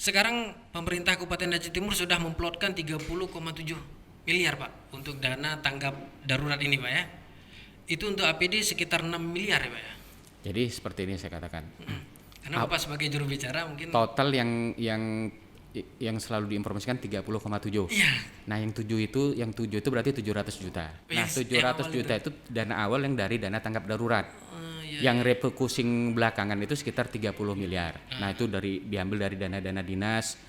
Sekarang pemerintah Kabupaten Aceh Timur sudah memplotkan 30,7 miliar Pak untuk dana tanggap darurat ini Pak ya. Itu untuk APD sekitar 6 miliar ya Pak ya. Jadi seperti ini saya katakan. Karena Bapak sebagai juru bicara mungkin Total yang selalu diinformasikan 30,7. iya. Nah, yang 7 itu berarti 700 juta. Nah, Yes, 700 awal juta itu dana awal yang dari dana tanggap darurat. Iya. Yang refocusing belakangan itu sekitar 30 miliar. Nah, itu diambil dari dana-dana dinas,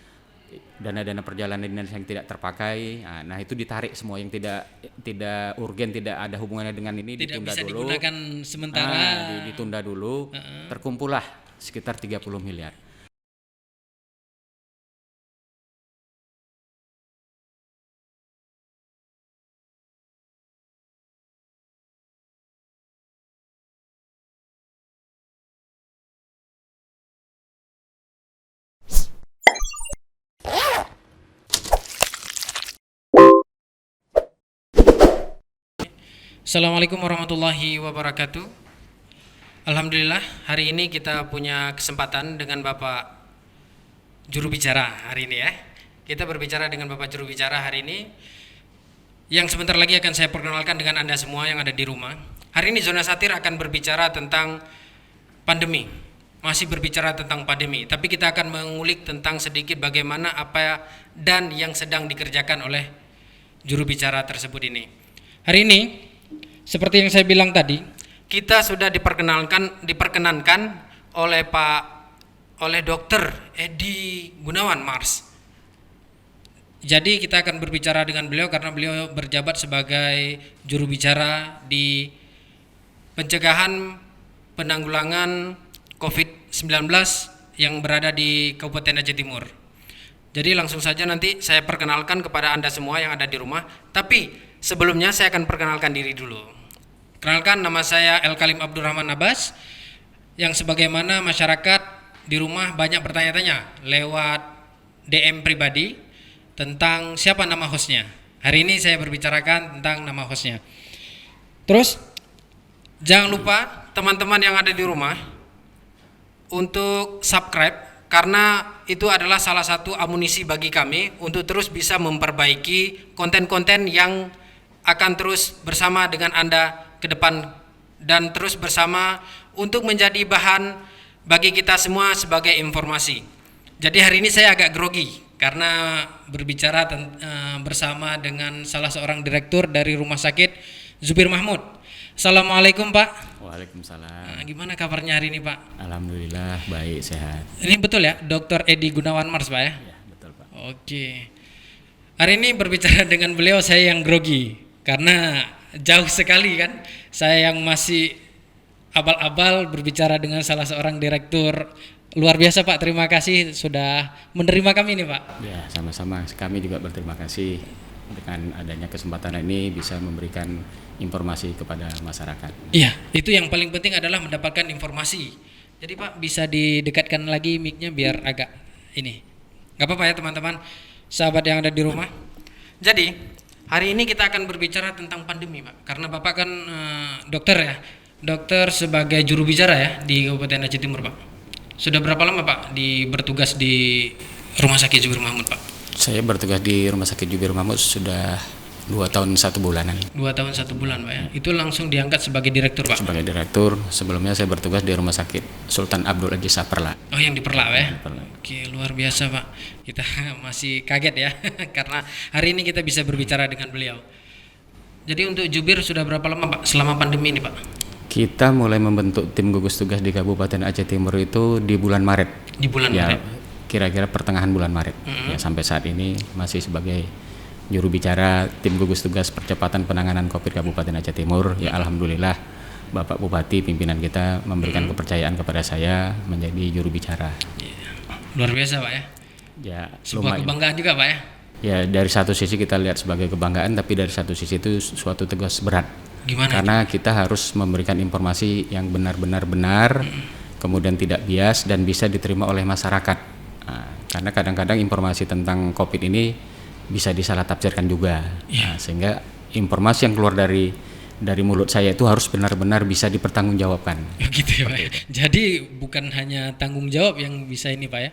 dana-dana perjalanan dinas yang tidak terpakai. Nah, itu ditarik semua yang tidak urgen, tidak ada hubungannya dengan ini, Tidak ditunda bisa dulu. digunakan sementara. Ditunda dulu. Terkumpullah sekitar 30 miliar. Assalamualaikum warahmatullahi wabarakatuh. Alhamdulillah hari ini kita punya kesempatan dengan Bapak juru bicara hari ini ya. Kita berbicara dengan Bapak juru bicara hari ini yang sebentar lagi akan saya perkenalkan dengan Anda semua yang ada di rumah. Hari ini Zona Satir akan berbicara tentang pandemi. Masih berbicara tentang pandemi, tapi kita akan mengulik tentang sedikit bagaimana apa dan yang sedang dikerjakan oleh juru bicara tersebut ini. Hari ini seperti yang saya bilang tadi, kita sudah diperkenankan oleh Dokter Edi Gunawan Mars. Jadi kita akan berbicara dengan beliau karena beliau berjabat sebagai juru bicara di pencegahan penanggulangan COVID-19 yang berada di Kabupaten Aceh Timur. Jadi langsung saja nanti saya perkenalkan kepada Anda semua yang ada di rumah. Tapi sebelumnya saya akan perkenalkan diri dulu. Kenalkan, nama saya El Kalim Abdurrahman Abbas, yang sebagaimana masyarakat di rumah banyak bertanya-tanya lewat DM pribadi tentang siapa nama hostnya. Hari ini saya berbicarakan tentang nama hostnya. Terus jangan lupa teman-teman yang ada di rumah untuk subscribe, karena itu adalah salah satu amunisi bagi kami untuk terus bisa memperbaiki konten-konten yang akan terus bersama dengan Anda ke depan dan terus bersama untuk menjadi bahan bagi kita semua sebagai informasi. Jadi hari ini saya agak grogi karena berbicara bersama dengan salah seorang direktur dari Rumah Sakit Zubir Mahmud. Assalamualaikum Pak. Waalaikumsalam. Gimana kabarnya hari ini Pak? Alhamdulillah baik, sehat. Ini betul ya, Dr. Edi Gunawan Mars Pak ya? Ya, betul Pak. Oke. Hari ini berbicara dengan beliau saya yang grogi karena jauh sekali kan. Saya yang masih abal-abal berbicara dengan salah seorang direktur. Luar biasa Pak, terima kasih sudah menerima kami nih Pak. Ya, sama-sama. Kami juga berterima kasih dengan adanya kesempatan ini bisa memberikan informasi kepada masyarakat. Iya, itu yang paling penting adalah mendapatkan informasi. Jadi Pak bisa didekatkan lagi mic-nya biar agak ini. Gak apa-apa ya teman-teman, sahabat yang ada di rumah. Jadi hari ini kita akan berbicara tentang pandemi Pak, karena Bapak kan dokter ya, dokter sebagai juru bicara ya di Kabupaten Aceh Timur Pak. Sudah berapa lama Pak bertugas di Rumah Sakit Zubir Mahmud Pak? Saya bertugas di Rumah Sakit Zubir Mahmud sudah 2 tahun 1 bulanan. 2 tahun 1 bulan Pak ya. Itu langsung diangkat sebagai direktur Pak? Sebagai direktur, sebelumnya saya bertugas di Rumah Sakit Sultan Abdul Aziz Perla. Oh yang di Perla Pak ya? Perla. Oke, luar biasa Pak. Kita masih kaget ya karena hari ini kita bisa berbicara dengan beliau. Jadi untuk Jubir sudah berapa lama Pak selama pandemi ini Pak? Kita mulai membentuk tim gugus tugas di Kabupaten Aceh Timur itu di bulan Maret. Di bulan Ya, Maret? kira-kira pertengahan bulan Maret. Ya, sampai saat ini masih sebagai juru bicara tim gugus tugas percepatan penanganan COVID Kabupaten Aceh Timur. Ya, alhamdulillah Bapak Bupati pimpinan kita memberikan kepercayaan kepada saya menjadi juru bicara. Luar biasa Pak ya? Ya, Sebuah kebanggaan juga Pak ya? Ya, dari satu sisi kita lihat sebagai kebanggaan, tapi dari satu sisi itu suatu tugas berat. Gimana? Karena kita harus memberikan informasi yang benar-benar benar, kemudian tidak bias dan bisa diterima oleh masyarakat. Nah, karena kadang-kadang informasi tentang COVID ini bisa disalah tafsirkan juga. Nah, sehingga informasi yang keluar dari mulut saya itu harus benar-benar bisa dipertanggungjawabkan. Gitu ya Pak ya? Jadi bukan hanya tanggung jawab yang bisa ini Pak ya,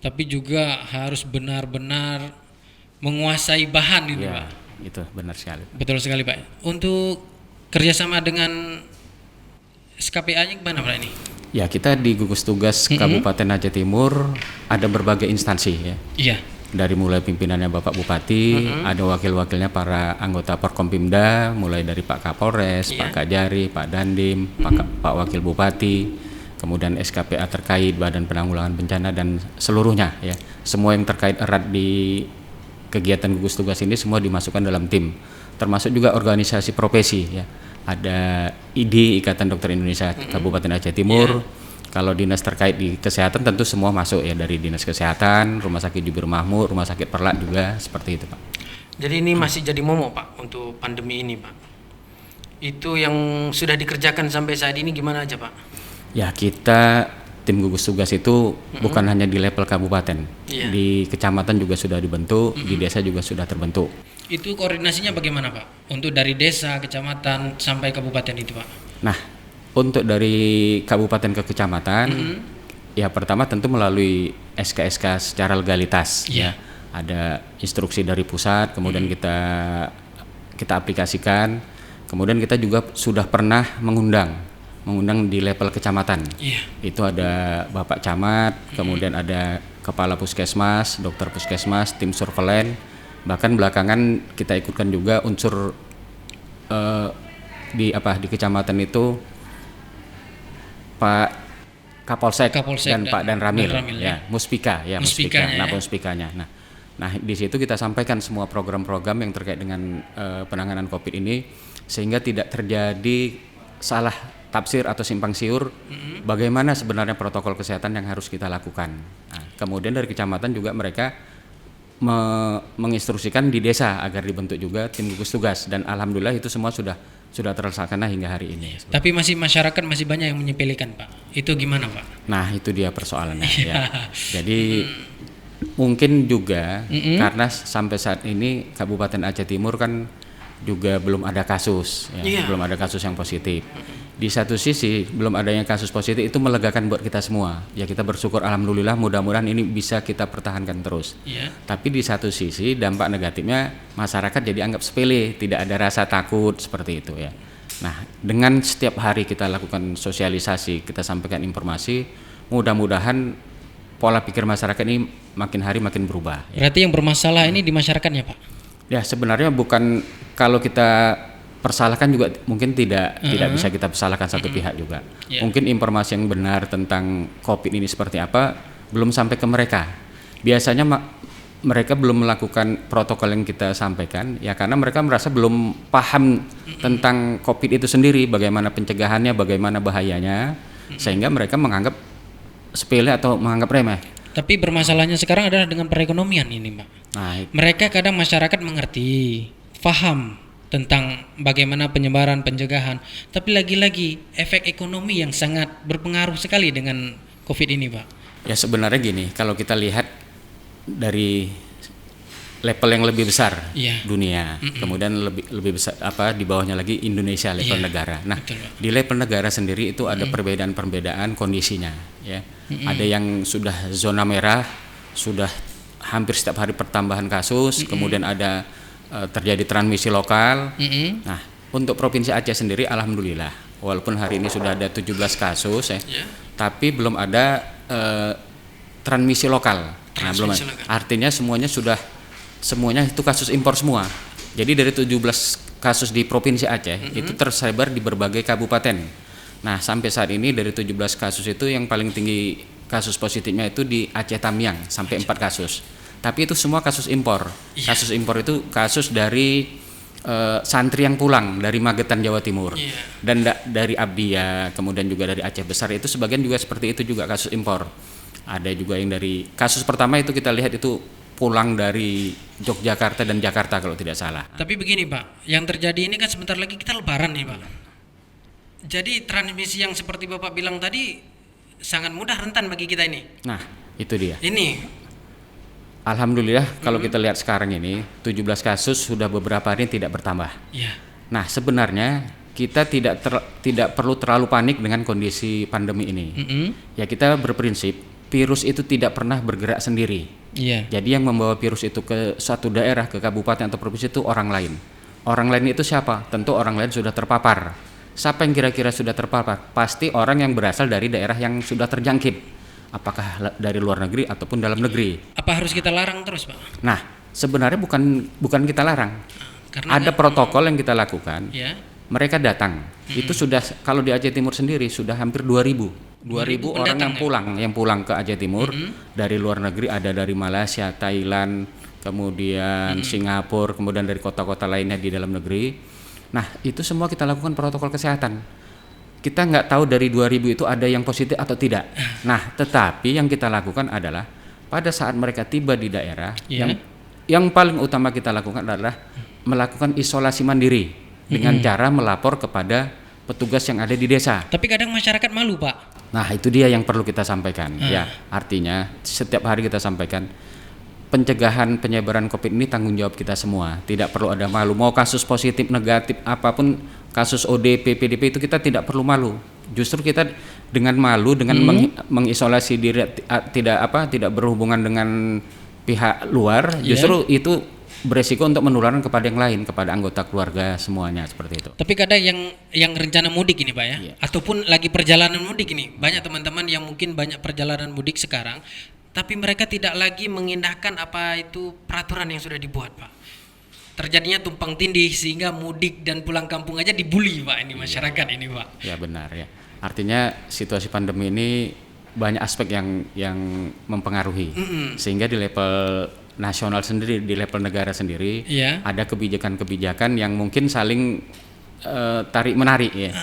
tapi juga harus benar-benar menguasai bahan ini, Ya, Pak. itu benar sekali. Betul sekali, Pak. Untuk kerjasama dengan SKPA-nya gimana, Pak ini? Ya, kita di gugus tugas Kabupaten Aceh Timur ada berbagai instansi ya. Iya. Dari mulai pimpinannya Bapak Bupati, ada wakil-wakilnya para anggota Porkompimda, mulai dari Pak Kapolres, Pak Kajari, Pak Dandim, Pak Wakil Bupati, kemudian SKPA terkait, Badan Penanggulangan Bencana dan seluruhnya ya. Semua yang terkait erat di kegiatan gugus tugas ini semua dimasukkan dalam tim. Termasuk juga organisasi profesi ya. Ada ID Ikatan Dokter Indonesia Kabupaten Aceh Timur. Kalau dinas terkait di kesehatan tentu semua masuk ya, dari Dinas Kesehatan, Rumah Sakit Jubir Mahmud, Rumah Sakit Perlak juga seperti itu, Pak. Jadi ini masih jadi momok, Pak, untuk pandemi ini, Pak. Itu yang sudah dikerjakan sampai saat ini gimana aja, Pak? Ya, kita tim gugus tugas itu bukan hanya di level kabupaten. Di kecamatan juga sudah dibentuk, di desa juga sudah terbentuk. Itu koordinasinya bagaimana, Pak? Untuk dari desa, kecamatan sampai kabupaten itu, Pak. Nah, untuk dari kabupaten ke kecamatan, ya pertama tentu melalui SK-SK secara legalitas. Ya, ada instruksi dari pusat, kemudian kita aplikasikan, kemudian kita juga sudah pernah mengundang di level kecamatan. Itu ada Bapak Camat, kemudian ada Kepala Puskesmas, Dokter Puskesmas, tim surveillance, bahkan belakangan kita ikutkan juga unsur di kecamatan itu Pak Kapolsek dan Pak Ramil ya, Muspika ya, Muspikanya. Nah, di situ kita sampaikan semua program-program yang terkait dengan penanganan Covid ini, sehingga tidak terjadi salah tafsir atau simpang siur bagaimana sebenarnya protokol kesehatan yang harus kita lakukan. Nah, kemudian dari kecamatan juga mereka menginstruksikan di desa agar dibentuk juga tim gugus tugas, dan alhamdulillah itu semua sudah terlaksana hingga hari ini. Tapi masih masyarakat masih banyak yang menyepelekan, Pak. Itu gimana, Pak? Nah, itu dia persoalannya ya. Jadi mungkin juga karena sampai saat ini Kabupaten Aceh Timur kan juga belum ada kasus ya, belum ada kasus yang positif. Di satu sisi belum adanya kasus positif itu melegakan buat kita semua. Ya, kita bersyukur alhamdulillah, mudah-mudahan ini bisa kita pertahankan terus. Tapi di satu sisi dampak negatifnya masyarakat jadi anggap sepele, tidak ada rasa takut seperti itu ya. Nah, dengan setiap hari kita lakukan sosialisasi, kita sampaikan informasi, mudah-mudahan pola pikir masyarakat ini makin hari makin berubah. Berarti yang bermasalah ini di masyarakatnya, Pak? Ya, sebenarnya bukan, kalau kita persalahkan juga mungkin tidak bisa kita persalahkan satu pihak juga. Mungkin informasi yang benar tentang Covid ini seperti apa belum sampai ke mereka. Biasanya mereka belum melakukan protokol yang kita sampaikan ya, karena mereka merasa belum paham tentang Covid itu sendiri, bagaimana pencegahannya, bagaimana bahayanya, sehingga mereka menganggap sepele atau menganggap remeh. Tapi bermasalahnya sekarang adalah dengan perekonomian ini, Pak. Nah, mereka kadang masyarakat mengerti, paham tentang bagaimana penyebaran, pencegahan, tapi lagi-lagi efek ekonomi yang sangat berpengaruh sekali dengan Covid ini, Pak. Ya, sebenarnya gini, kalau kita lihat dari level yang lebih besar dunia, kemudian lebih besar di bawahnya lagi Indonesia level negara. Nah, di level negara sendiri itu ada perbedaan kondisinya ya. Ada yang sudah zona merah, sudah hampir setiap hari pertambahan kasus, kemudian ada terjadi transmisi lokal. Nah, untuk Provinsi Aceh sendiri alhamdulillah walaupun hari ini sudah ada 17 kasus tapi belum ada transmisi lokal. Nah, belum ada. Artinya semuanya itu kasus impor semua. Jadi dari 17 kasus di Provinsi Aceh itu tersebar di berbagai kabupaten. Nah, sampai saat ini dari 17 kasus itu yang paling tinggi kasus positifnya itu di Aceh Tamiang sampai 4 kasus. Tapi itu semua kasus impor. Kasus impor itu kasus dari santri yang pulang dari Magetan Jawa Timur dan dari Abdia, kemudian juga dari Aceh Besar, itu sebagian juga seperti itu juga kasus impor. Ada juga yang dari kasus pertama itu kita lihat itu pulang dari Yogyakarta dan Jakarta kalau tidak salah. Tapi begini, Pak, yang terjadi ini kan sebentar lagi kita lebaran nih, Pak. Jadi transmisi yang seperti Bapak bilang tadi sangat mudah rentan bagi kita ini. Nah, itu dia. Ini alhamdulillah kalau kita lihat sekarang ini 17 kasus sudah beberapa hari tidak bertambah. Nah, sebenarnya kita tidak perlu terlalu panik dengan kondisi pandemi ini. Ya, kita berprinsip virus itu tidak pernah bergerak sendiri. Iya. Jadi yang membawa virus itu ke satu daerah, ke kabupaten atau provinsi itu orang lain. Orang lain itu siapa? Tentu orang lain sudah terpapar. Siapa yang kira-kira sudah terpapar? Pasti orang yang berasal dari daerah yang sudah terjangkit. Apakah dari luar negeri ataupun dalam negeri. Apa harus kita larang terus, Pak? Nah, sebenarnya bukan kita larang. Karena Ada protokol yang kita lakukan. ya. Mereka datang. Itu sudah, kalau di Aceh Timur sendiri sudah hampir 2.000 orang yang pulang ke Aceh Timur dari luar negeri, ada dari Malaysia, Thailand, kemudian Singapura, kemudian dari kota-kota lainnya di dalam negeri. Nah, itu semua kita lakukan protokol kesehatan. Kita nggak tahu dari 2.000 itu ada yang positif atau tidak. Nah, tetapi yang kita lakukan adalah pada saat mereka tiba di daerah, yang paling utama kita lakukan adalah melakukan isolasi mandiri dengan cara melapor kepada petugas yang ada di desa. Tapi kadang masyarakat malu, Pak. Nah, itu dia yang perlu kita sampaikan. Ya, artinya setiap hari kita sampaikan pencegahan penyebaran COVID ini tanggung jawab kita semua. Tidak perlu ada malu. Mau kasus positif, negatif, apapun, kasus ODP, PDP itu kita tidak perlu malu. Justru kita dengan malu, dengan mengisolasi diri, tidak berhubungan dengan pihak luar, justru itu beresiko untuk menularkan kepada yang lain, kepada anggota keluarga semuanya, seperti itu. Tapi kadang yang rencana mudik ini, Pak, ya, ataupun lagi perjalanan mudik ini, banyak teman-teman yang mungkin banyak perjalanan mudik sekarang, tapi mereka tidak lagi mengindahkan apa itu peraturan yang sudah dibuat, Pak. Terjadinya tumpang tindih sehingga mudik dan pulang kampung aja dibully, Pak, ini masyarakat ini, Pak. Ya, benar ya. Artinya situasi pandemi ini banyak aspek yang mempengaruhi, sehingga di level nasional sendiri, di level negara sendiri, ada kebijakan-kebijakan yang mungkin saling tarik menarik ya.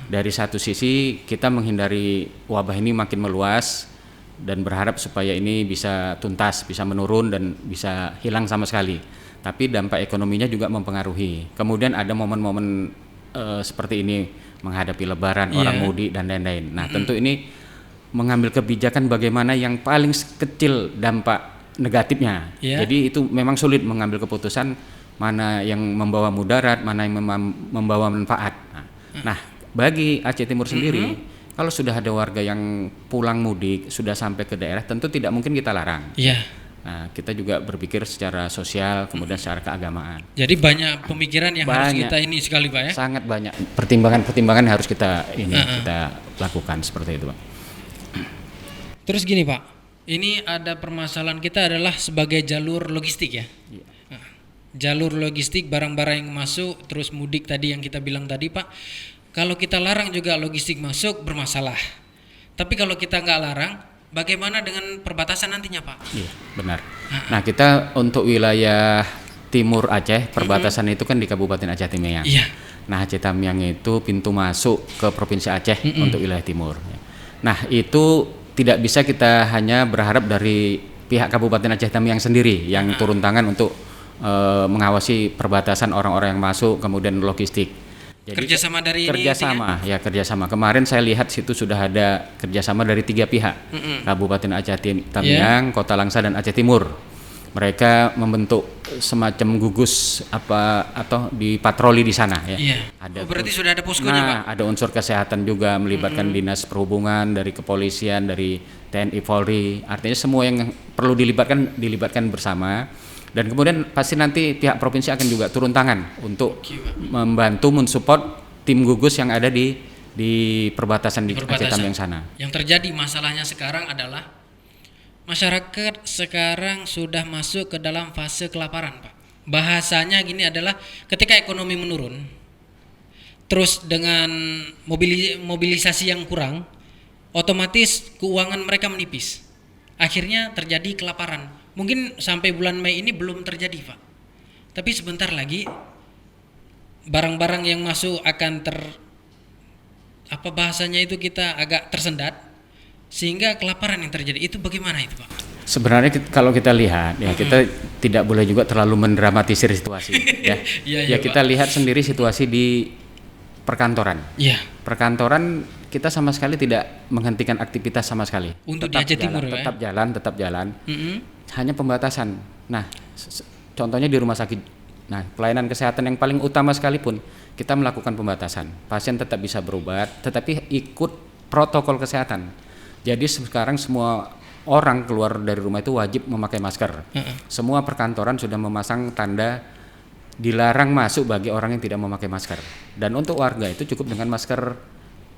Dari satu sisi kita menghindari wabah ini makin meluas dan berharap supaya ini bisa tuntas, bisa menurun dan bisa hilang sama sekali. Tapi dampak ekonominya juga mempengaruhi. Kemudian ada momen-momen seperti ini menghadapi Lebaran, orang mudik dan lain-lain. Nah, tentu ini mengambil kebijakan bagaimana yang paling kecil dampak negatifnya. Jadi itu memang sulit mengambil keputusan mana yang membawa mudarat, mana yang membawa manfaat. Nah, bagi Aceh Timur sendiri, kalau sudah ada warga yang pulang mudik, sudah sampai ke daerah, tentu tidak mungkin kita larang. Nah, kita juga berpikir secara sosial, kemudian secara keagamaan. Jadi banyak pemikiran yang harus kita ini sekali, Pak, ya? Sangat banyak pertimbangan-pertimbangan harus kita kita lakukan seperti itu, Pak. Terus gini, Pak. Ini ada permasalahan kita adalah sebagai jalur logistik ya. Jalur logistik, barang-barang yang masuk, terus mudik tadi yang kita bilang tadi, Pak. Kalau kita larang juga logistik masuk bermasalah. Tapi kalau kita nggak larang, bagaimana dengan perbatasan nantinya, Pak? Iya, benar. Nah, kita untuk wilayah timur Aceh, perbatasan itu kan di Kabupaten Aceh Tamiang. Nah, Aceh Tamiang itu pintu masuk ke Provinsi Aceh untuk wilayah timur. Nah, itu tidak bisa kita hanya berharap dari pihak Kabupaten Aceh Tamiang sendiri yang turun tangan untuk mengawasi perbatasan orang-orang yang masuk, kemudian logistik. Jadi kerjasama. Kemarin saya lihat situ sudah ada kerjasama dari 3 pihak, Kabupaten Aceh Tamiang, Kota Langsa dan Aceh Timur. Mereka membentuk semacam gugus atau di patroli di sana ya. Berarti sudah ada poskonya, Pak. Ada unsur kesehatan juga melibatkan dinas perhubungan, dari kepolisian, dari TNI Polri. Artinya semua yang perlu dilibatkan bersama. Dan kemudian pasti nanti pihak provinsi akan juga turun tangan untuk membantu mensupport tim gugus yang ada di perbatasan di Aceh Tamiang sana. Yang terjadi masalahnya sekarang adalah masyarakat sekarang sudah masuk ke dalam fase kelaparan, Pak. Bahasanya gini adalah ketika ekonomi menurun, terus dengan mobilisasi yang kurang, otomatis keuangan mereka menipis. Akhirnya terjadi kelaparan. Mungkin sampai bulan Mei ini belum terjadi, Pak. Tapi sebentar lagi barang-barang yang masuk akan bahasanya itu kita agak tersendat, sehingga kelaparan yang terjadi. Itu bagaimana itu, Pak? Sebenarnya kalau kita lihat ya, kita tidak boleh juga terlalu mendramatisir situasi ya. Kita lihat sendiri situasi di perkantoran. Perkantoran kita sama sekali tidak menghentikan aktivitas sama sekali. Untuk di Aceh Timur tetap jalan. Hanya pembatasan. Nah, contohnya di rumah sakit. Nah, pelayanan kesehatan yang paling utama sekalipun kita melakukan pembatasan. Pasien tetap bisa berobat, tetapi ikut protokol kesehatan. Jadi sekarang semua orang keluar dari rumah itu wajib memakai masker. Semua perkantoran sudah memasang tanda dilarang masuk bagi orang yang tidak memakai masker. Dan untuk warga itu cukup dengan masker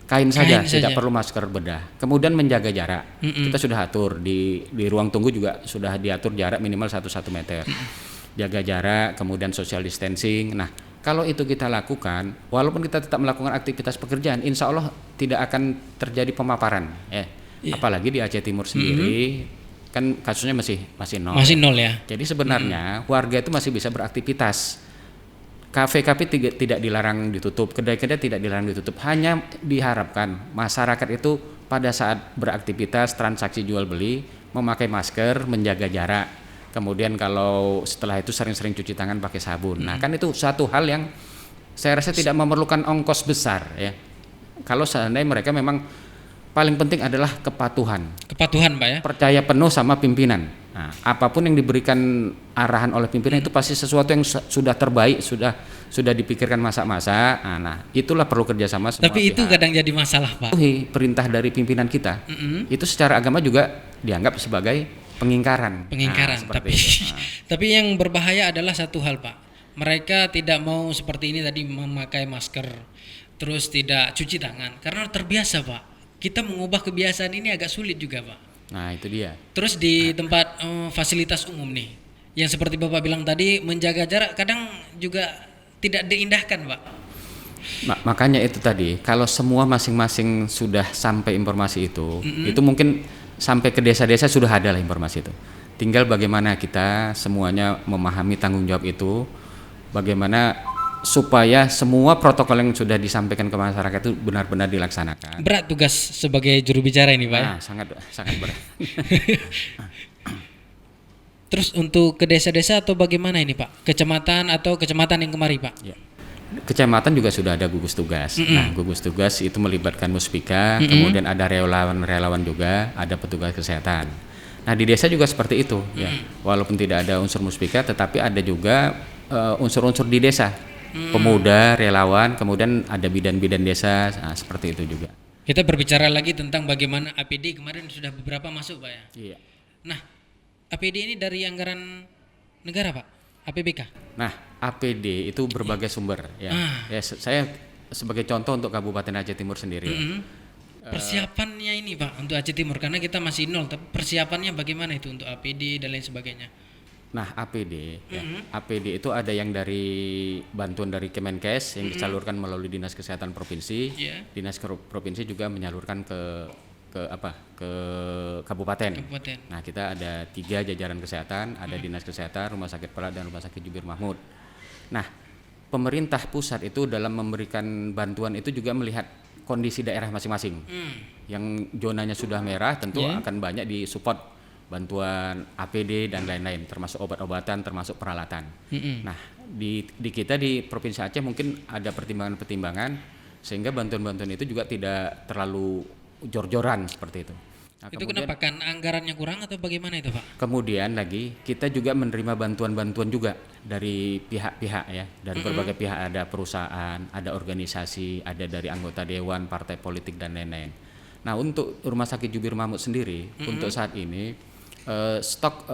kain saja, tidak perlu masker bedah. Kemudian menjaga jarak. Kita sudah atur di ruang tunggu juga sudah diatur jarak minimal 1 meter. Jaga jarak, kemudian social distancing. Nah, kalau itu kita lakukan, walaupun kita tetap melakukan aktivitas pekerjaan, insya Allah tidak akan terjadi pemaparan. Apalagi di Aceh Timur sendiri, kan kasusnya masih nol. Masih nol ya. Jadi sebenarnya warga itu masih bisa beraktivitas. Kafe-kafe tidak dilarang ditutup, kedai-kedai tidak dilarang ditutup. Hanya diharapkan masyarakat itu pada saat beraktivitas transaksi jual beli memakai masker, menjaga jarak. Kemudian kalau setelah itu sering-sering cuci tangan pakai sabun. Nah, kan itu satu hal yang saya rasa tidak memerlukan ongkos besar ya. Kalau seandainya mereka memang paling penting adalah kepatuhan. Kepatuhan, Pak ya. Percaya penuh sama pimpinan. Nah, apapun yang diberikan arahan oleh pimpinan itu pasti sesuatu yang sudah terbaik, sudah dipikirkan masa-masa. Nah, itulah perlu kerjasama semua. Tapi itu kadang jadi masalah, Pak. Perintah dari pimpinan kita, itu secara agama juga dianggap sebagai pengingkaran. Nah, tapi yang berbahaya adalah satu hal, Pak. Mereka tidak mau seperti ini tadi memakai masker, terus tidak cuci tangan karena terbiasa, Pak. Kita mengubah kebiasaan ini agak sulit juga, Pak. Nah, itu dia. Terus di tempat fasilitas umum nih, yang seperti Bapak bilang tadi, menjaga jarak kadang juga tidak diindahkan, Pak. Makanya itu tadi, kalau semua masing-masing sudah sampai informasi itu mungkin sampai ke desa-desa sudah ada lah informasi itu. Tinggal bagaimana kita semuanya memahami tanggung jawab itu, bagaimana supaya semua protokol yang sudah disampaikan ke masyarakat itu benar-benar dilaksanakan. Berat tugas sebagai juru bicara ini, Pak. Nah, sangat berat. Terus untuk ke desa-desa atau bagaimana ini, Pak? Kecamatan atau kecamatan yang kemarin, Pak? Ya. Kecamatan juga sudah ada gugus tugas. Nah, gugus tugas itu melibatkan Muspika, kemudian ada relawan juga, ada petugas kesehatan. Nah, di desa juga seperti itu, ya. Walaupun tidak ada unsur Muspika, tetapi ada juga unsur-unsur di desa. Pemuda, relawan, kemudian ada bidan-bidan desa, seperti itu juga. Kita berbicara lagi tentang bagaimana APD kemarin sudah beberapa masuk, Pak ya. Iya. Nah, APD ini dari anggaran negara, Pak, APBK. Nah, APD itu berbagai sumber, ya. Ya, saya sebagai contoh untuk Kabupaten Aceh Timur sendiri. Persiapannya ini, Pak, untuk Aceh Timur karena kita masih nol, tapi persiapannya bagaimana itu untuk APD dan lain sebagainya? Nah, APD, APD itu ada yang dari bantuan dari Kemenkes yang disalurkan melalui Dinas Kesehatan Provinsi. Dinas Provinsi juga menyalurkan ke kabupaten. Nah, kita ada 3 jajaran kesehatan, ada Dinas Kesehatan, Rumah Sakit Perak dan Rumah Sakit Jubir Mahmud. Nah, pemerintah pusat itu dalam memberikan bantuan itu juga melihat kondisi daerah masing-masing. Yang zonanya sudah merah tentu akan banyak disupport bantuan APD dan lain-lain, termasuk obat-obatan, termasuk peralatan. Nah, di kita di Provinsi Aceh mungkin ada pertimbangan-pertimbangan sehingga bantuan-bantuan itu juga tidak terlalu jor-joran seperti itu. Nah, itu kenapa kan anggarannya kurang atau bagaimana itu, Pak? Kemudian lagi kita juga menerima bantuan-bantuan juga dari pihak-pihak ya, dari berbagai pihak, ada perusahaan, ada organisasi, ada dari anggota dewan, partai politik dan lain-lain. Nah, untuk Rumah Sakit Jubir Mahmud sendiri untuk saat ini stok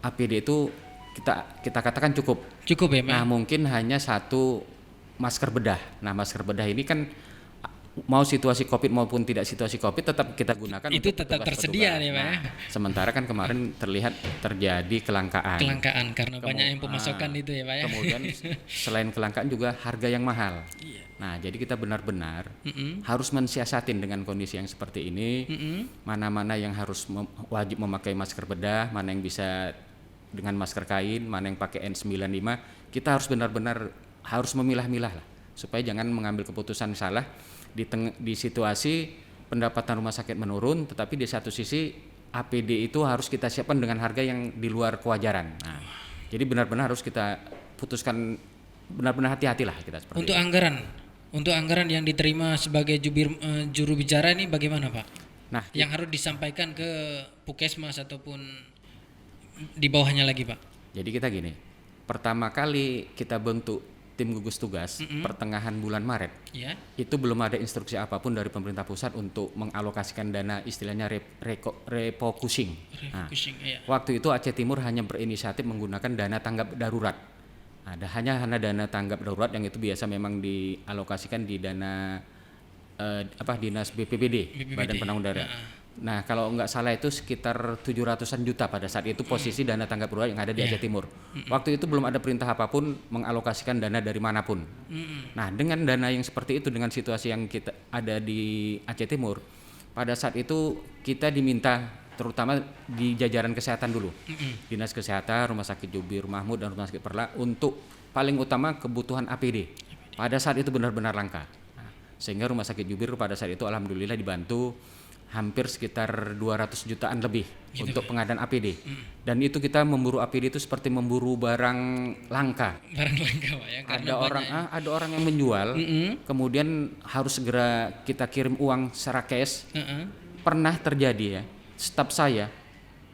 APD itu kita katakan cukup ya, Pak. Nah, mungkin hanya 1 masker bedah. Nah, masker bedah ini kan mau situasi Covid maupun tidak situasi Covid tetap kita gunakan. Itu tetap tersedia nih, Pak. Nah, sementara kan kemarin terlihat terjadi kelangkaan karena banyak yang pemasokan itu ya, Pak ya. Kemudian selain kelangkaan juga harga yang mahal. Nah, jadi kita benar-benar harus mensiasatin dengan kondisi yang seperti ini, mana-mana yang harus wajib memakai masker bedah, mana yang bisa dengan masker kain, mana yang pakai N95. Kita harus benar-benar harus memilah-milah lah, supaya jangan mengambil keputusan salah di situasi pendapatan rumah sakit menurun, tetapi di satu sisi APD itu harus kita siapkan dengan harga yang di luar kewajaran. Nah, jadi benar-benar harus kita putuskan, benar-benar hati-hatilah kita seperti untuk itu. Untuk anggaran yang diterima sebagai juru bicara ini bagaimana, Pak? Nah, yang harus disampaikan ke Puskesmas ataupun di bawahnya lagi, Pak? Jadi kita gini, pertama kali kita bentuk tim gugus tugas pertengahan bulan Maret, Ya. itu belum ada instruksi apapun dari pemerintah pusat untuk mengalokasikan dana istilahnya refocusing. Nah, Refocusing, ya. waktu itu Aceh Timur hanya berinisiatif menggunakan dana tanggap darurat. Ada hanya dana tanggap darurat yang itu biasa memang dialokasikan di dana dinas BPBD, Badan Penanggung Daerah. Nah, kalau nggak salah itu sekitar 700-an juta pada saat itu posisi dana tanggap darurat yang ada di Aceh Timur. Waktu itu belum ada perintah apapun mengalokasikan dana dari manapun. Nah, dengan dana yang seperti itu, dengan situasi yang kita ada di Aceh Timur, pada saat itu kita diminta terutama di jajaran kesehatan dulu, Dinas Kesehatan, Rumah Sakit Jubir Mahmud dan Rumah Sakit Perla untuk paling utama kebutuhan APD. Pada saat itu benar-benar langka. Nah, sehingga Rumah Sakit Jubir pada saat itu alhamdulillah dibantu hampir sekitar 200 jutaan lebih untuk pengadaan APD. Dan itu kita memburu APD itu seperti memburu barang langka. Barang langka, Pak, ya. Ada orang yang menjual, kemudian harus segera kita kirim uang secara cash. Pernah terjadi ya, staf saya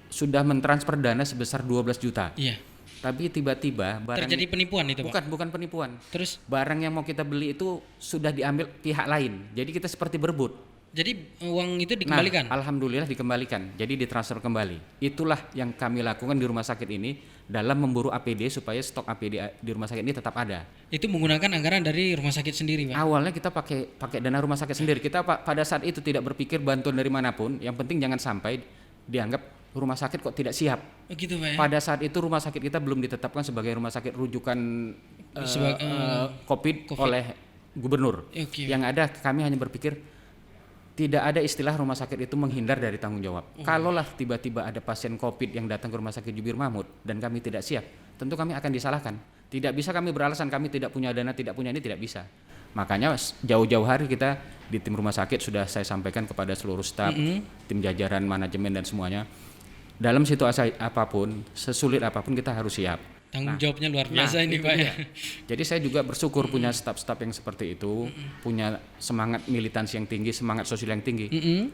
sudah mentransfer dana sebesar 12 juta. Iya. Tapi tiba-tiba barang Terjadi penipuan itu, Pak. bukan penipuan. Terus Barang yang mau kita beli itu sudah diambil pihak lain. Jadi kita seperti berebut. jadi uang itu dikembalikan. Nah, alhamdulillah dikembalikan. Jadi ditransfer kembali. Itulah yang kami lakukan di rumah sakit ini dalam memburu APD supaya stok APD di rumah sakit ini tetap ada. Itu menggunakan anggaran dari rumah sakit sendiri, Pak. Awalnya kita pakai dana rumah sakit sendiri. Kita pada saat itu tidak berpikir bantuan dari manapun. Yang penting jangan sampai dianggap rumah sakit kok tidak siap. Oh, gitu, Pak, ya. Pada saat itu rumah sakit kita belum ditetapkan sebagai rumah sakit rujukan COVID oleh gubernur. Oke. Yang ada kami hanya berpikir tidak ada istilah rumah sakit itu menghindar dari tanggung jawab. Kalaulah tiba-tiba ada pasien COVID yang datang ke rumah sakit Jubir Mahmud dan kami tidak siap, tentu kami akan disalahkan. Tidak bisa kami beralasan kami tidak punya dana, tidak punya ini, tidak bisa. Makanya jauh-jauh hari kita di tim rumah sakit sudah saya sampaikan kepada seluruh staf, tim jajaran manajemen dan semuanya. Dalam situasi apapun, sesulit apapun kita harus siap. Tanggung jawabnya luar biasa ini, itu Pak, ya. dia. Jadi saya juga bersyukur punya staf-staf yang seperti itu, punya semangat militansi yang tinggi, semangat sosial yang tinggi.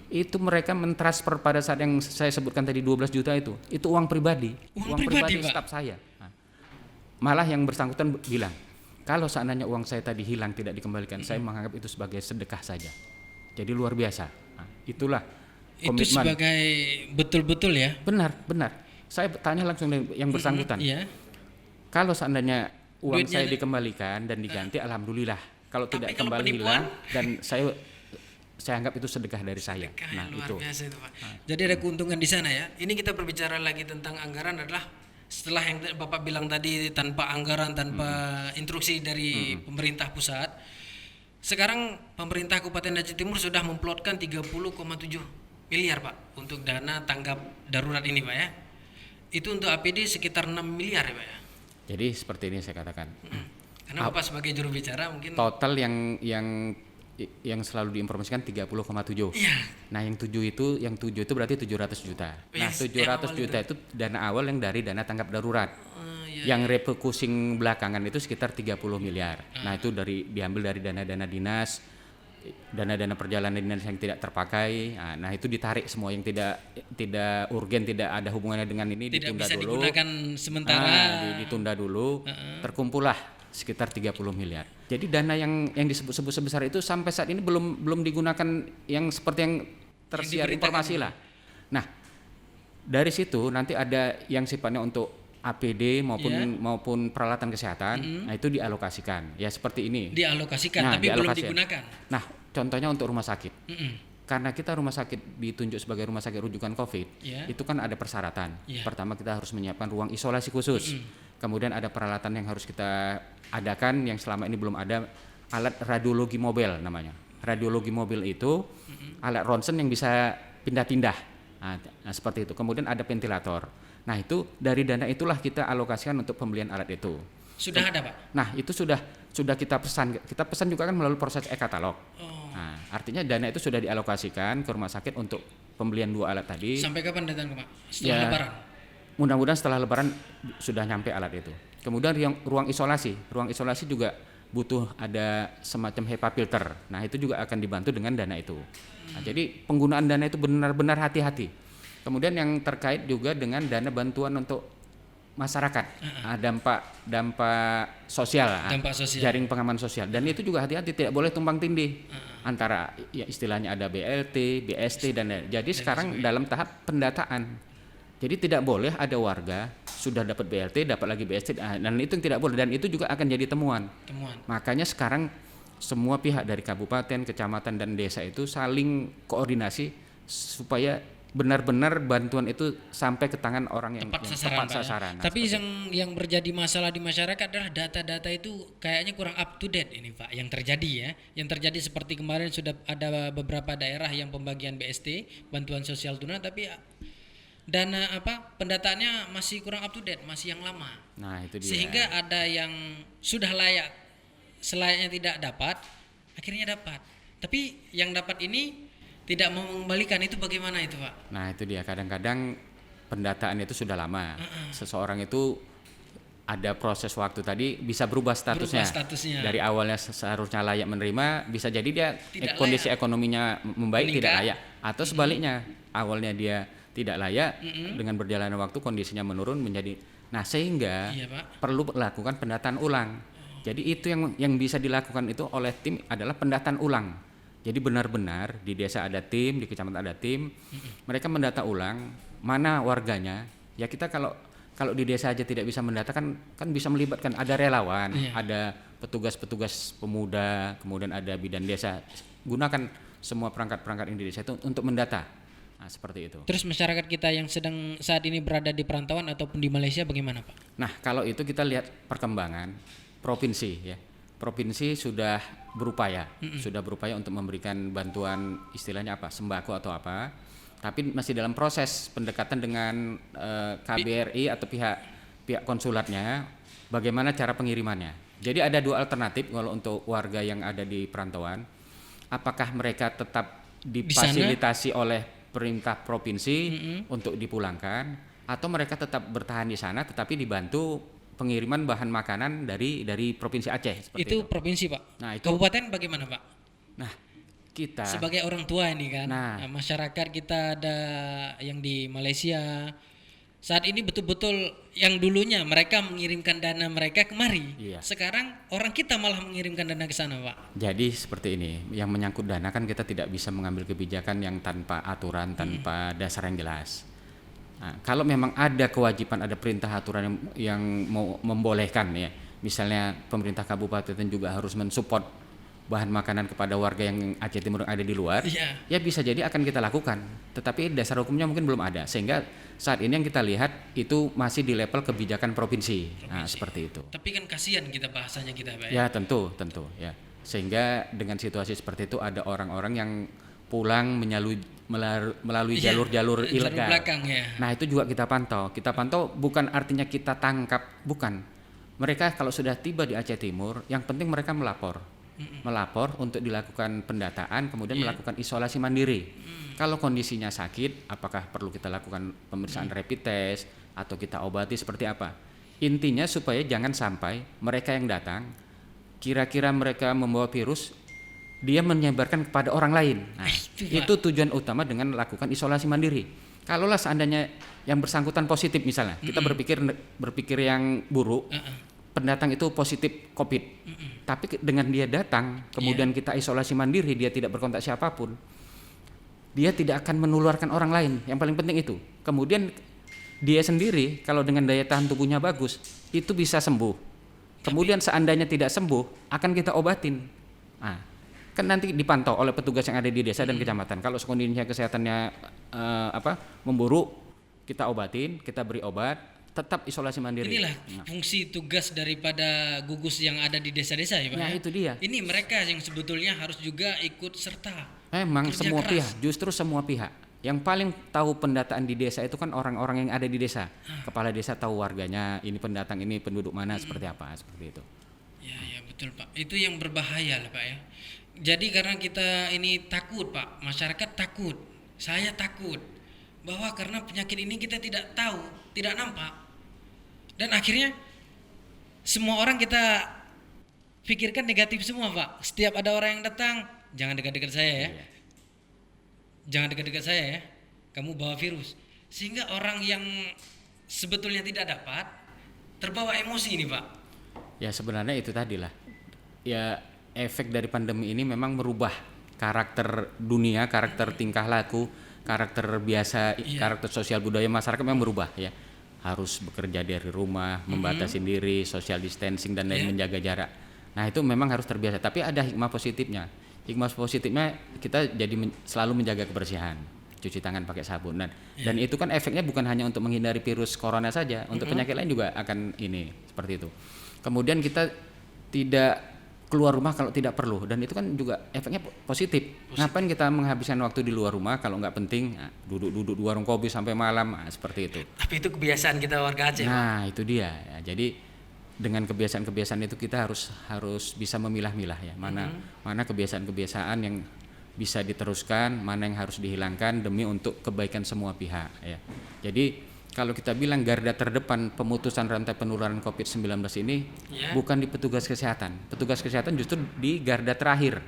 Itu mereka mentransfer pada saat yang saya sebutkan tadi 12 juta itu uang pribadi, Uang pribadi, Pak? staf saya. Nah, malah yang bersangkutan bilang, kalau seandainya uang saya tadi hilang tidak dikembalikan, saya menganggap itu sebagai sedekah saja. Jadi luar biasa. Nah, itulah Itu komitmen. sebagai betul-betul ya. Benar. Saya tanya langsung yang bersangkutan. Iya. Kalau seandainya uang Duitnya saya dikembalikan dan diganti, alhamdulillah. Kalau tidak kalau kembali penipuan? hilang dan saya anggap itu sedekah dari saya. Nah, Luar itu. biasa itu, Pak. Jadi ada keuntungan di sana ya. Ini kita berbicara lagi tentang anggaran adalah setelah yang Bapak bilang tadi tanpa anggaran, tanpa instruksi dari pemerintah pusat. Sekarang pemerintah Kabupaten Aceh Timur sudah memplotkan 30,7 miliar, Pak, untuk dana tanggap darurat ini, Pak, ya. Itu untuk APD sekitar 6 miliar ya, Pak, ya. Jadi seperti ini saya katakan. Karena Bapak sebagai juru bicara mungkin Total yang selalu diinformasikan 30,7. iya. Nah, yang 7 itu berarti 700 juta. Nah, Yes, 700 awal juta itu dana awal yang dari dana tanggap darurat. Yang refocusing belakangan itu sekitar 30 miliar. Nah, itu diambil dari dana-dana dinas, dana-dana perjalanan dinas yang tidak terpakai. Nah, itu ditarik semua yang tidak urgen, tidak ada hubungannya dengan ini, tidak ditunda bisa dulu. digunakan sementara. Ditunda dulu. Terkumpullah sekitar 30 miliar. Jadi dana yang disebut-sebut sebesar itu sampai saat ini belum digunakan yang seperti yang tersiar informasi lah. Nah, dari situ nanti ada yang sifatnya untuk APD maupun peralatan kesehatan. Nah, itu dialokasikan. Ya seperti ini. Dialokasikan tapi belum digunakan. Nah, contohnya untuk rumah sakit. Karena kita rumah sakit ditunjuk sebagai rumah sakit rujukan COVID, itu kan ada persyaratan. Pertama kita harus menyiapkan ruang isolasi khusus. Kemudian ada peralatan yang harus kita adakan yang selama ini belum ada, alat radiologi mobil namanya. Radiologi mobil itu alat ronsen yang bisa pindah-pindah. Nah, seperti itu. Kemudian ada ventilator. Nah, itu dari dana itulah kita alokasikan untuk pembelian alat itu. Sudah ada, Pak? Nah, itu sudah kita pesan. Kita pesan juga kan melalui proses e-katalog. Nah, artinya dana itu sudah dialokasikan ke rumah sakit untuk pembelian 2 alat tadi. Sampai kapan datang, Pak? Setelah Lebaran? Mudah-mudahan setelah Lebaran sudah nyampe alat itu. Kemudian ruang isolasi juga butuh ada semacam HEPA filter. Nah, itu juga akan dibantu dengan dana itu. Nah, jadi penggunaan dana itu benar-benar hati-hati. Kemudian yang terkait juga dengan dana bantuan untuk masyarakat, dampak sosial, Dampak sosial. jaring pengaman sosial, dan itu juga hati-hati, tidak boleh tumpang tindih antara ya istilahnya ada BLT, BST dan lain. Jadi sekarang dalam tahap pendataan. Jadi tidak boleh ada warga sudah dapat BLT, dapat lagi BST, dan itu yang tidak boleh, dan itu juga akan jadi temuan. Makanya sekarang semua pihak dari kabupaten, kecamatan dan desa itu saling koordinasi supaya benar-benar bantuan itu sampai ke tangan orang yang tepat tepat Pak, sasaran. ya. Tapi yang berjadi masalah di masyarakat adalah data-data itu kayaknya kurang up to date ini Pak. Yang terjadi ya, yang terjadi seperti kemarin sudah ada beberapa daerah yang pembagian BST, bantuan sosial tunai, tapi dana pendataannya masih kurang up to date, masih yang lama. Nah, itu dia. Sehingga ada yang sudah selayaknya tidak dapat, akhirnya dapat. Tapi yang dapat ini tidak mau mengembalikan, itu bagaimana itu Pak? Nah, itu dia, kadang-kadang pendataan itu sudah lama. Seseorang itu ada proses waktu tadi bisa berubah statusnya. Dari awalnya seharusnya layak menerima, bisa jadi dia kondisi ekonominya membaik, meningkat, tidak layak, atau sebaliknya awalnya dia tidak layak, dengan berjalannya waktu kondisinya menurun menjadi. Nah, sehingga perlu lakukan pendataan ulang. Jadi itu yang bisa dilakukan itu oleh tim adalah pendataan ulang. Jadi benar-benar di desa ada tim, di kecamatan ada tim, mereka mendata ulang mana warganya. Ya kita kalau di desa aja tidak bisa mendata kan bisa melibatkan ada relawan, ada petugas-petugas pemuda, kemudian ada bidan desa. Gunakan semua perangkat-perangkat yang di desa itu untuk mendata. Nah, seperti itu. Terus masyarakat kita yang sedang saat ini berada di perantauan ataupun di Malaysia bagaimana Pak? Nah, kalau itu kita lihat perkembangan provinsi ya. Provinsi sudah berupaya untuk memberikan bantuan istilahnya sembako atau apa, tapi masih dalam proses pendekatan dengan KBRI atau pihak konsulatnya, bagaimana cara pengirimannya. Jadi ada dua alternatif kalau untuk warga yang ada di perantauan, apakah mereka tetap difasilitasi oleh perintah provinsi untuk dipulangkan, atau mereka tetap bertahan di sana tetapi dibantu pengiriman bahan makanan dari Provinsi Aceh. Itu provinsi Pak. Nah, itu kabupaten bagaimana Pak? Nah, kita sebagai orang tua ini kan, masyarakat kita ada yang di Malaysia saat ini betul-betul yang dulunya mereka mengirimkan dana mereka kemari, sekarang orang kita malah mengirimkan dana ke sana Pak. Jadi seperti ini, yang menyangkut dana kan kita tidak bisa mengambil kebijakan yang tanpa aturan, tanpa dasar yang jelas. Nah, kalau memang ada kewajiban, ada perintah aturan yang mau membolehkan ya, misalnya pemerintah kabupaten juga harus mensupport bahan makanan kepada warga yang Aceh Timur yang ada di luar, ya bisa jadi akan kita lakukan. Tetapi dasar hukumnya mungkin belum ada, sehingga saat ini yang kita lihat itu masih di level kebijakan provinsi. Nah, seperti itu. Tapi kan kasihan kita bahasanya kita Pak. Ya tentu ya. Sehingga dengan situasi seperti itu ada orang-orang yang pulang melalui jalur-jalur ilegal. Belakang, ya. Nah, itu juga kita pantau. Kita pantau bukan artinya kita tangkap, bukan. Mereka kalau sudah tiba di Aceh Timur, yang penting mereka melapor untuk dilakukan pendataan, kemudian melakukan isolasi mandiri. Kalau kondisinya sakit, apakah perlu kita lakukan pemeriksaan rapid test atau kita obati seperti apa? Intinya supaya jangan sampai mereka yang datang, kira-kira mereka membawa virus, dia menyebarkan kepada orang lain. Nah, itu tujuan utama dengan melakukan isolasi mandiri. Kalaulah seandainya yang bersangkutan positif misalnya, kita berpikir yang buruk, pendatang itu positif COVID. Tapi dengan dia datang, kemudian kita isolasi mandiri, dia tidak berkontak siapapun, dia tidak akan menularkan orang lain. Yang paling penting itu. Kemudian dia sendiri kalau dengan daya tahan tubuhnya bagus, itu bisa sembuh. Kemudian seandainya tidak sembuh, akan kita obatin. Nah, kan nanti dipantau oleh petugas yang ada di desa dan kecamatan. Kalau kondisinya kesehatannya memburuk, kita obatin, kita beri obat, tetap isolasi mandiri. Inilah fungsi tugas daripada gugus yang ada di desa-desa ya Pak. Nah, itu dia. Ini mereka yang sebetulnya harus juga ikut serta. Memang semua pihak, justru semua pihak. Yang paling tahu pendataan di desa itu kan orang-orang yang ada di desa. Kepala desa tahu warganya, ini pendatang, ini penduduk mana, seperti apa, seperti itu. Ya betul Pak. Itu yang berbahaya lah Pak ya. Jadi karena kita ini takut Pak, masyarakat takut, saya takut bahwa karena penyakit ini kita tidak tahu, tidak nampak, dan akhirnya semua orang kita pikirkan negatif semua Pak. Setiap ada orang yang datang, jangan dekat-dekat saya ya, jangan dekat-dekat saya ya, kamu bawa virus. Sehingga orang yang sebetulnya tidak dapat, terbawa emosi ini Pak. Ya sebenarnya itu tadi lah. Ya efek dari pandemi ini memang merubah karakter dunia, karakter tingkah laku, karakter biasa, karakter sosial budaya masyarakat memang berubah ya. Harus bekerja dari rumah, membatasi diri, social distancing dan lain menjaga jarak. Nah itu memang harus terbiasa. Tapi ada hikmah positifnya. Hikmah positifnya kita jadi selalu menjaga kebersihan, cuci tangan pakai sabun. Dan itu kan efeknya bukan hanya untuk menghindari virus corona saja, untuk penyakit lain juga akan ini seperti itu. Kemudian kita tidak keluar rumah kalau tidak perlu, dan itu kan juga efeknya positif. Ngapain kita menghabiskan waktu di luar rumah kalau nggak penting? Nah, duduk-duduk di warung kopi sampai malam, seperti itu. Tapi itu kebiasaan kita warga Aceh. Nah itu dia. Ya, jadi dengan kebiasaan-kebiasaan itu kita harus bisa memilah-milah ya, mana kebiasaan-kebiasaan yang bisa diteruskan, mana yang harus dihilangkan demi untuk kebaikan semua pihak ya. Jadi kalau kita bilang garda terdepan pemutusan rantai penularan COVID-19 ini bukan di petugas kesehatan. Petugas kesehatan justru di garda terakhir.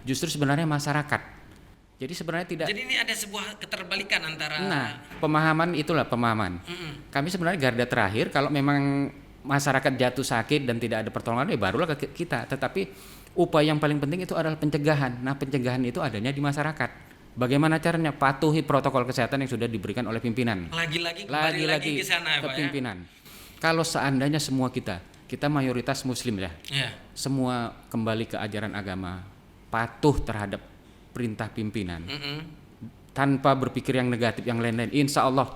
Justru sebenarnya masyarakat. Jadi sebenarnya tidak. Jadi ini ada sebuah keterbalikan antara. Nah, pemahaman itulah pemahaman. Kami sebenarnya garda terakhir. Kalau memang masyarakat jatuh sakit dan tidak ada pertolongan, barulah ke kita. Tetapi upaya yang paling penting itu adalah pencegahan. Nah, pencegahan itu adanya di masyarakat. Bagaimana caranya? Patuhi protokol kesehatan yang sudah diberikan oleh pimpinan. Lagi-lagi kembali lagi ke sana ke Pak, pimpinan. Kalau seandainya semua kita mayoritas muslim ya. Semua kembali ke ajaran agama, patuh terhadap perintah pimpinan. Tanpa berpikir yang negatif yang lain-lain, insya Allah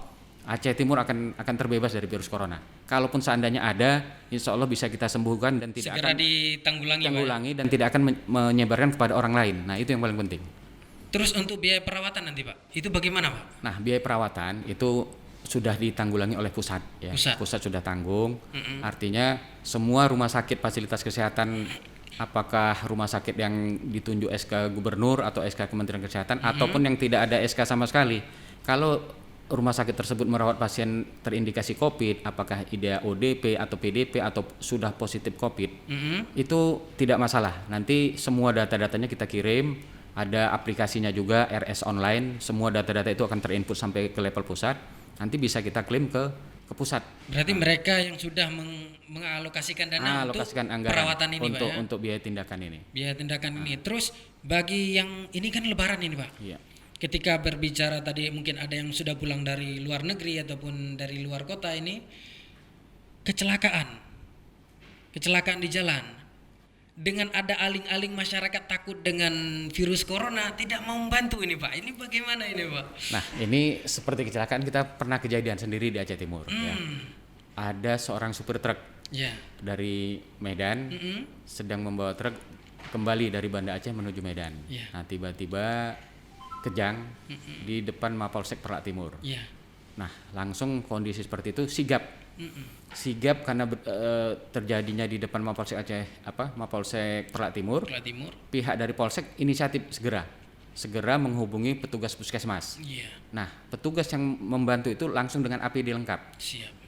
Aceh Timur akan terbebas dari virus corona. Kalaupun seandainya ada, insya Allah bisa kita sembuhkan dan tidak segera akan ditanggulangi dan tidak akan menyebarkan kepada orang lain. Nah, itu yang paling penting. Terus untuk biaya perawatan nanti Pak, itu bagaimana Pak? Nah, biaya perawatan itu sudah ditanggulangi oleh pusat ya. Pusat sudah tanggung. Artinya semua rumah sakit fasilitas kesehatan, apakah rumah sakit yang ditunjuk SK Gubernur atau SK Kementerian Kesehatan ataupun yang tidak ada SK sama sekali. Kalau rumah sakit tersebut merawat pasien terindikasi COVID, apakah IDA ODP atau PDP atau sudah positif COVID, itu tidak masalah. Nanti semua data-datanya kita kirim. Ada aplikasinya juga, RS online, semua data-data itu akan terinput sampai ke level pusat, nanti bisa kita klaim ke pusat. Berarti mereka yang sudah mengalokasikan dana untuk perawatan ini untuk, Pak ya? Untuk biaya tindakan ini. Biaya tindakan ini. Terus bagi yang ini kan lebaran ini Pak. Iya. Ketika berbicara tadi mungkin ada yang sudah pulang dari luar negeri ataupun dari luar kota ini, kecelakaan di jalan. Dengan ada aling-aling masyarakat takut dengan virus corona tidak mau membantu ini Pak. Ini bagaimana ini Pak? Nah ini seperti kecelakaan kita pernah kejadian sendiri di Aceh Timur. Ya. Ada seorang supir truk dari Medan sedang membawa truk kembali dari Banda Aceh menuju Medan. Nah tiba-tiba kejang di depan Mapolsek Perlak Timur. Nah langsung kondisi seperti itu sigap karena terjadinya di depan Mapolsek Aceh Mapolsek Perlak Timur. Pihak dari Polsek inisiatif segera menghubungi petugas puskesmas. Nah petugas yang membantu itu langsung dengan APD lengkap.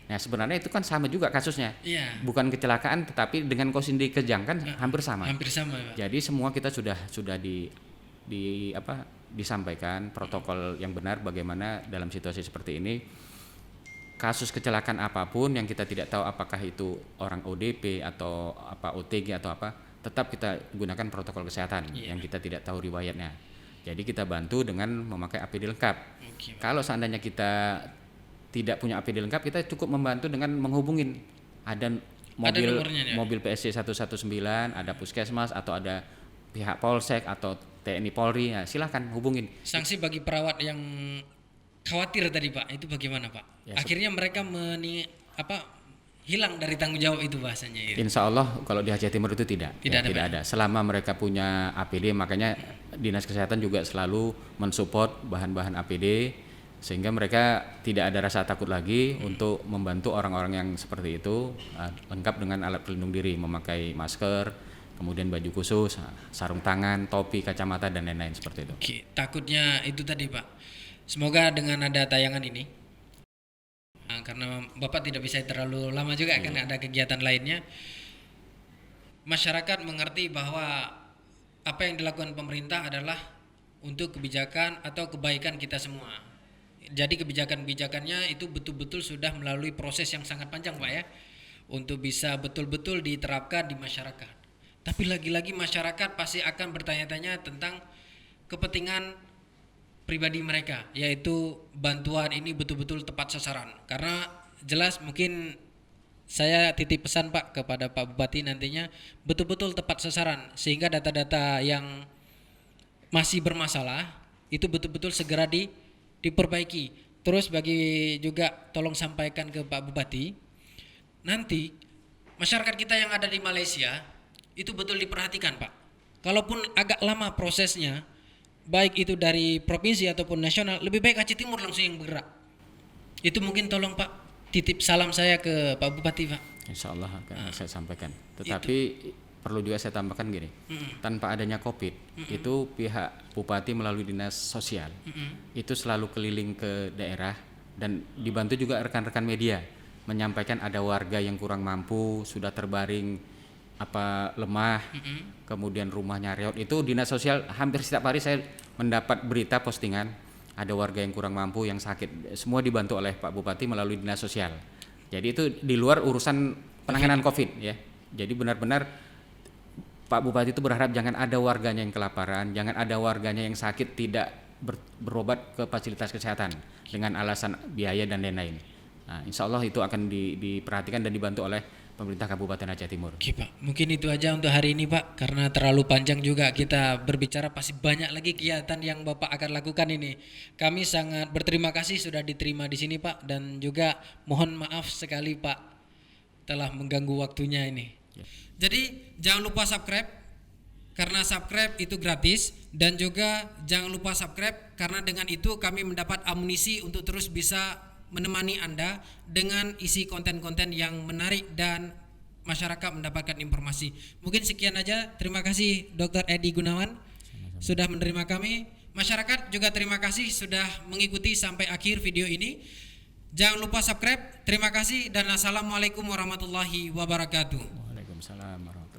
Nah sebenarnya itu kan sama juga kasusnya. Bukan kecelakaan tetapi dengan kondisi kejang kan hampir sama. Pak. Jadi semua kita sudah disampaikan protokol yang benar bagaimana dalam situasi seperti ini. Kasus kecelakaan apapun yang kita tidak tahu apakah itu orang ODP atau OTG atau tetap kita gunakan protokol kesehatan yang kita tidak tahu riwayatnya. Jadi kita bantu dengan memakai APD lengkap. Kalau seandainya kita tidak punya APD lengkap, kita cukup membantu dengan menghubungin ada mobil PSC 119, ada puskesmas atau ada pihak Polsek atau TNI Polri, ya silahkan hubungin. Sanksi bagi perawat yang khawatir tadi Pak, itu bagaimana Pak? Akhirnya mereka hilang dari tanggung jawab itu bahasanya. Insya Allah kalau di Aceh Timur itu tidak ada. Selama mereka punya APD, makanya Dinas Kesehatan juga selalu mensupport bahan-bahan APD sehingga mereka tidak ada rasa takut lagi untuk membantu orang-orang yang seperti itu, lengkap dengan alat pelindung diri, memakai masker, kemudian baju khusus, sarung tangan, topi, kacamata dan lain-lain seperti itu. Takutnya itu tadi Pak. Semoga dengan ada tayangan ini, karena Bapak tidak bisa terlalu lama juga kan ada kegiatan lainnya, masyarakat mengerti bahwa apa yang dilakukan pemerintah adalah untuk kebijakan atau kebaikan kita semua. Jadi kebijakan-kebijakannya itu betul-betul sudah melalui proses yang sangat panjang Pak ya, untuk bisa betul-betul diterapkan di masyarakat. Tapi lagi-lagi masyarakat pasti akan bertanya-tanya tentang kepentingan pribadi mereka, yaitu bantuan ini betul-betul tepat sasaran. Karena jelas mungkin saya titip pesan Pak kepada Pak Bupati nantinya betul-betul tepat sasaran, sehingga data-data yang masih bermasalah itu betul-betul segera diperbaiki. Terus bagi juga tolong sampaikan ke Pak Bupati, nanti masyarakat kita yang ada di Malaysia itu betul diperhatikan Pak. Kalaupun agak lama prosesnya, baik itu dari provinsi ataupun nasional, lebih baik Aceh Timur langsung yang bergerak. Itu mungkin tolong Pak, titip salam saya ke Pak Bupati Pak. Insya Allah akan saya sampaikan. Tetapi perlu juga saya tambahkan gini, tanpa adanya COVID, itu pihak Bupati melalui dinas sosial itu selalu keliling ke daerah dan dibantu juga rekan-rekan media menyampaikan ada warga yang kurang mampu, sudah terbaring lemah, kemudian rumahnya reot. Itu dinas sosial hampir setiap hari saya mendapat berita postingan ada warga yang kurang mampu, yang sakit, semua dibantu oleh Pak Bupati melalui dinas sosial. Jadi itu di luar urusan penanganan COVID ya. Jadi benar-benar Pak Bupati itu berharap jangan ada warganya yang kelaparan, jangan ada warganya yang sakit tidak berobat ke fasilitas kesehatan dengan alasan biaya dan lain-lain. Nah, insya Allah itu akan diperhatikan dan dibantu oleh pemerintah Kabupaten Aceh Timur. Oke Pak, mungkin itu aja untuk hari ini Pak, karena terlalu panjang juga kita berbicara, pasti banyak lagi kegiatan yang Bapak akan lakukan ini. Kami sangat berterima kasih sudah diterima di sini Pak, dan juga mohon maaf sekali Pak telah mengganggu waktunya ini. Jadi jangan lupa subscribe, karena subscribe itu gratis, dan juga jangan lupa subscribe karena dengan itu kami mendapat amunisi untuk terus bisa menemani Anda dengan isi konten-konten yang menarik dan masyarakat mendapatkan informasi. Mungkin sekian aja. Terima kasih Dr. Edi Gunawan sudah menerima kami. Masyarakat juga terima kasih sudah mengikuti sampai akhir video ini. Jangan lupa subscribe. Terima kasih dan assalamualaikum warahmatullahi wabarakatuh. Waalaikumsalam warahmatullahi wabarakatuh.